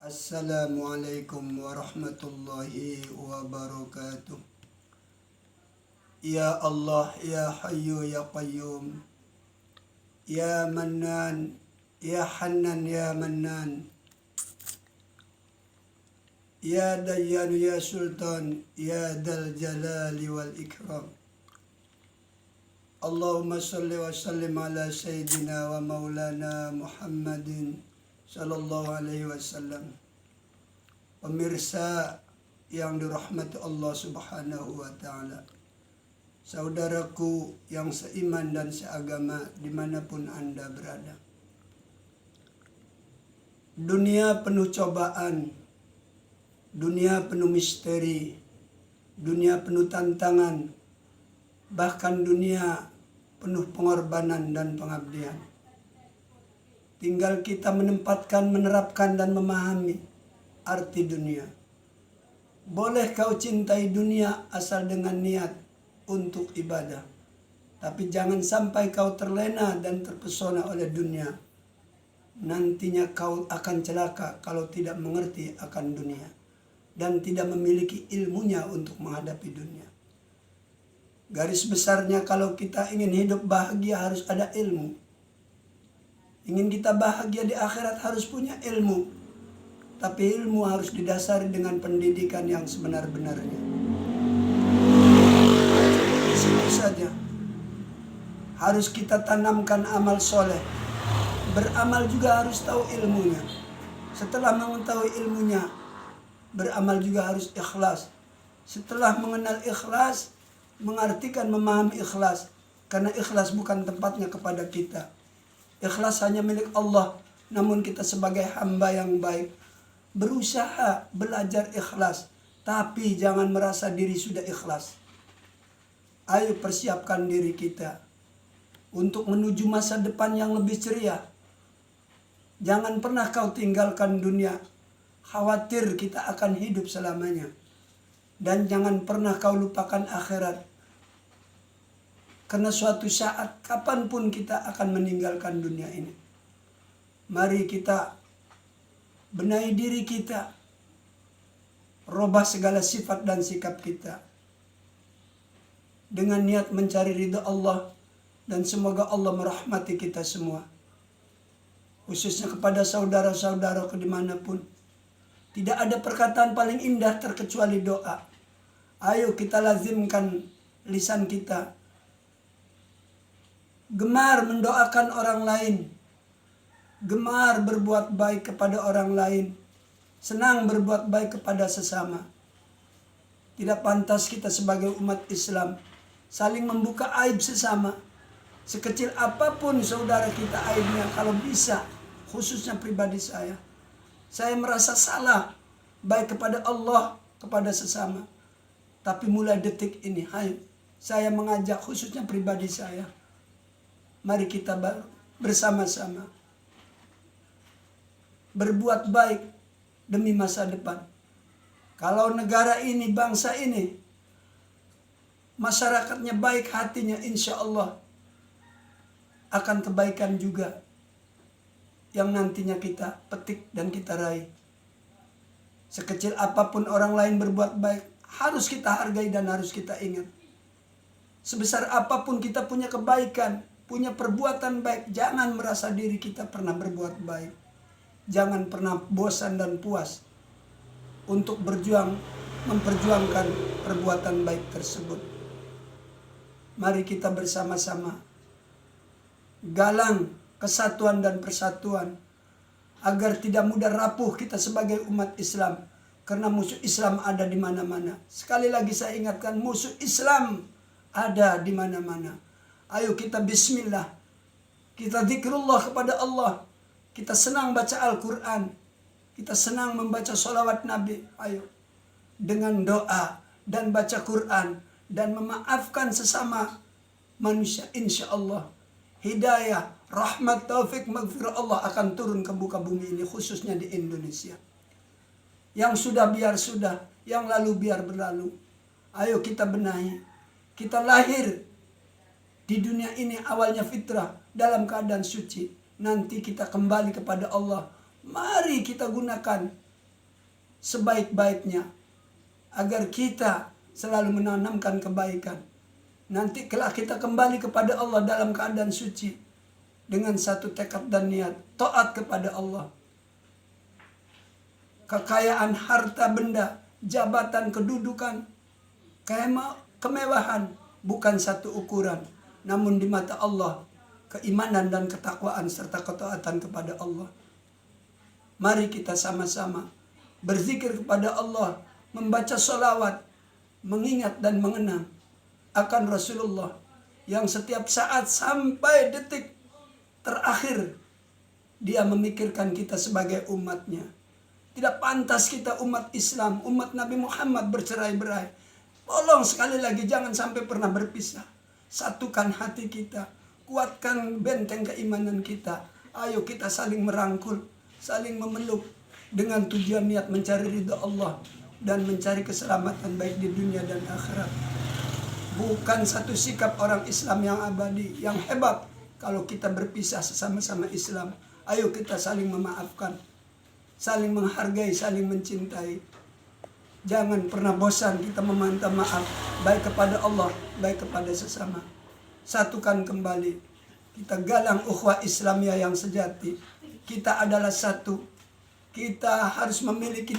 Assalamualaikum warahmatullahi wabarakatuh. Ya Allah, ya Hayyu ya Qayyum, ya Mannan, ya Hannan ya Mannan, ya Dayyan ya Sultan, ya Dal Jalali wal Ikram. Allahumma salli wa sallim ala Sayyidina wa Maulana Muhammadin sallallahu alaihi wasallam. Pemirsa yang dirahmati Allah subhanahu wa ta'ala, saudaraku yang seiman dan seagama dimanapun Anda berada. Dunia penuh cobaan, dunia penuh misteri, dunia penuh tantangan, bahkan dunia penuh pengorbanan dan pengabdian. Tinggal kita menempatkan, menerapkan dan memahami arti dunia. Boleh kau cintai dunia asal dengan niat untuk ibadah. Tapi jangan sampai kau terlena dan terpesona oleh dunia. Nantinya kau akan celaka kalau tidak mengerti akan dunia dan tidak memiliki ilmunya untuk menghadapi dunia. Garis besarnya kalau kita ingin hidup bahagia harus ada ilmu. Ingin kita bahagia di akhirat harus punya ilmu. Tapi ilmu harus didasari dengan pendidikan yang sebenar-benarnya. Di situ saja. Harus kita tanamkan amal soleh. Beramal juga harus tahu ilmunya. Setelah mengetahui ilmunya, beramal juga harus ikhlas. Setelah mengenal ikhlas, mengartikan memahami ikhlas. Karena ikhlas bukan tempatnya kepada kita. Ikhlas hanya milik Allah, namun kita sebagai hamba yang baik berusaha belajar ikhlas, tapi jangan merasa diri sudah ikhlas. Ayo persiapkan diri kita untuk menuju masa depan yang lebih ceria. Jangan pernah kau tinggalkan dunia, khawatir kita akan hidup selamanya. Dan jangan pernah kau lupakan akhirat. Karena suatu saat kapanpun kita akan meninggalkan dunia ini. Mari kita benahi diri kita. Robah segala sifat dan sikap kita. Dengan niat mencari ridha Allah. Dan semoga Allah merahmati kita semua. Khususnya kepada saudara-saudara dimanapun. Tidak ada perkataan paling indah terkecuali doa. Ayo kita lazimkan lisan kita. Gemar mendoakan orang lain, gemar berbuat baik kepada orang lain, senang berbuat baik kepada sesama. Tidak pantas kita sebagai umat Islam saling membuka aib sesama. Sekecil apapun saudara kita aibnya, kalau bisa, khususnya pribadi saya merasa salah baik kepada Allah, kepada sesama. Tapi mulai detik ini, saya mengajak khususnya pribadi saya. Mari kita bersama-sama berbuat baik demi masa depan. Kalau negara ini, bangsa ini, masyarakatnya baik hatinya, insya Allah akan kebaikan juga yang nantinya kita petik dan kita raih. Sekecil apapun orang lain berbuat baik, harus kita hargai dan harus kita ingat. Sebesar apapun kita punya kebaikan, punya perbuatan baik, jangan merasa diri kita pernah berbuat baik. Jangan pernah bosan dan puas untuk memperjuangkan perbuatan baik tersebut. Mari kita bersama-sama galang kesatuan dan persatuan agar tidak mudah rapuh kita sebagai umat Islam. Karena musuh Islam ada di mana-mana. Sekali lagi saya ingatkan, musuh Islam ada di mana-mana. Ayo kita bismillah. Kita zikrullah kepada Allah. Kita senang baca Al-Quran. Kita senang membaca sholawat Nabi. Ayo. Dengan doa dan baca Quran. Dan memaafkan sesama manusia. Insya Allah. Hidayah, rahmat, taufik, maghfirah Allah akan turun ke muka bumi ini. Khususnya di Indonesia. Yang sudah biar sudah. Yang lalu biar berlalu. Ayo kita benahi. Kita lahir di dunia ini awalnya fitrah, dalam keadaan suci. Nanti kita kembali kepada Allah. Mari kita gunakan sebaik-baiknya agar kita selalu menanamkan kebaikan. Nanti kelak kita kembali kepada Allah dalam keadaan suci dengan satu tekad dan niat taat kepada Allah. Kekayaan harta benda, jabatan, kedudukan, kemewahan bukan satu ukuran, namun di mata Allah keimanan dan ketakwaan serta ketaatan kepada Allah. Mari kita sama-sama berzikir kepada Allah, membaca sholawat, mengingat dan mengenang akan Rasulullah yang setiap saat sampai detik terakhir dia memikirkan kita sebagai umatnya. Tidak pantas kita umat Islam, umat Nabi Muhammad bercerai-berai. Tolong sekali lagi jangan sampai pernah berpisah. Satukan hati kita, kuatkan benteng keimanan kita. Ayo kita saling merangkul, saling memeluk dengan tujuan niat mencari ridha Allah dan mencari keselamatan baik di dunia dan akhirat. Bukan satu sikap orang Islam yang abadi, yang hebat kalau kita berpisah sesama-sama Islam. Ayo kita saling memaafkan, saling menghargai, saling mencintai. Jangan pernah bosan kita meminta maaf, baik kepada Allah, baik kepada sesama. Satukan kembali. Kita galang ukhuwah Islamiyah yang sejati. Kita adalah satu. Kita harus memiliki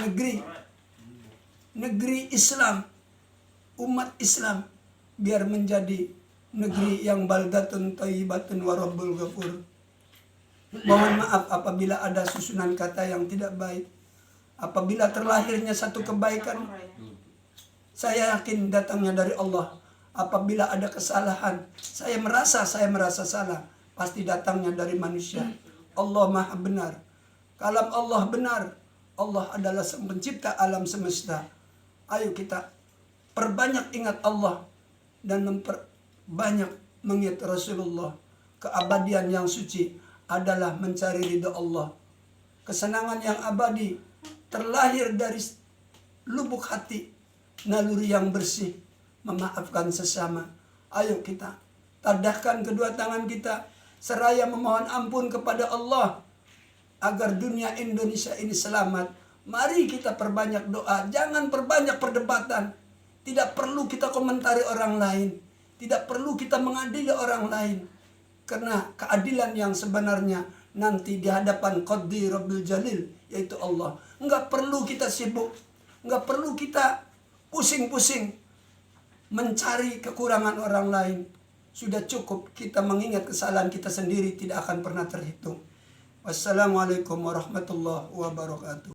negeri Islam, umat Islam, biar menjadi negeri yang baldatun thayyibatun wa rabbul ghafur. Mohon maaf apabila ada susunan kata yang tidak baik. Apabila terlahirnya satu kebaikan, saya yakin datangnya dari Allah. Apabila ada kesalahan, saya merasa salah, pasti datangnya dari manusia. Allah Maha benar. Kalam Allah benar. Allah adalah sang pencipta alam semesta. Ayo kita perbanyak ingat Allah dan memperbanyak mengingat Rasulullah. Keabadian yang suci adalah mencari ridha Allah. Kesenangan yang abadi terlahir dari lubuk hati, naluri yang bersih, memaafkan sesama. Ayo kita tadahkan kedua tangan kita seraya memohon ampun kepada Allah agar dunia Indonesia ini selamat. Mari kita perbanyak doa, jangan perbanyak perdebatan. Tidak perlu kita komentari orang lain, tidak perlu kita mengadili orang lain. Karena keadilan yang sebenarnya nanti di hadapan Qaddi Rabbil Jalil, yaitu Allah. Enggak perlu kita sibuk, enggak perlu kita pusing-pusing mencari kekurangan orang lain. Sudah cukup kita mengingat kesalahan kita sendiri, tidak akan pernah terhitung. Wassalamualaikum warahmatullahi wabarakatuh.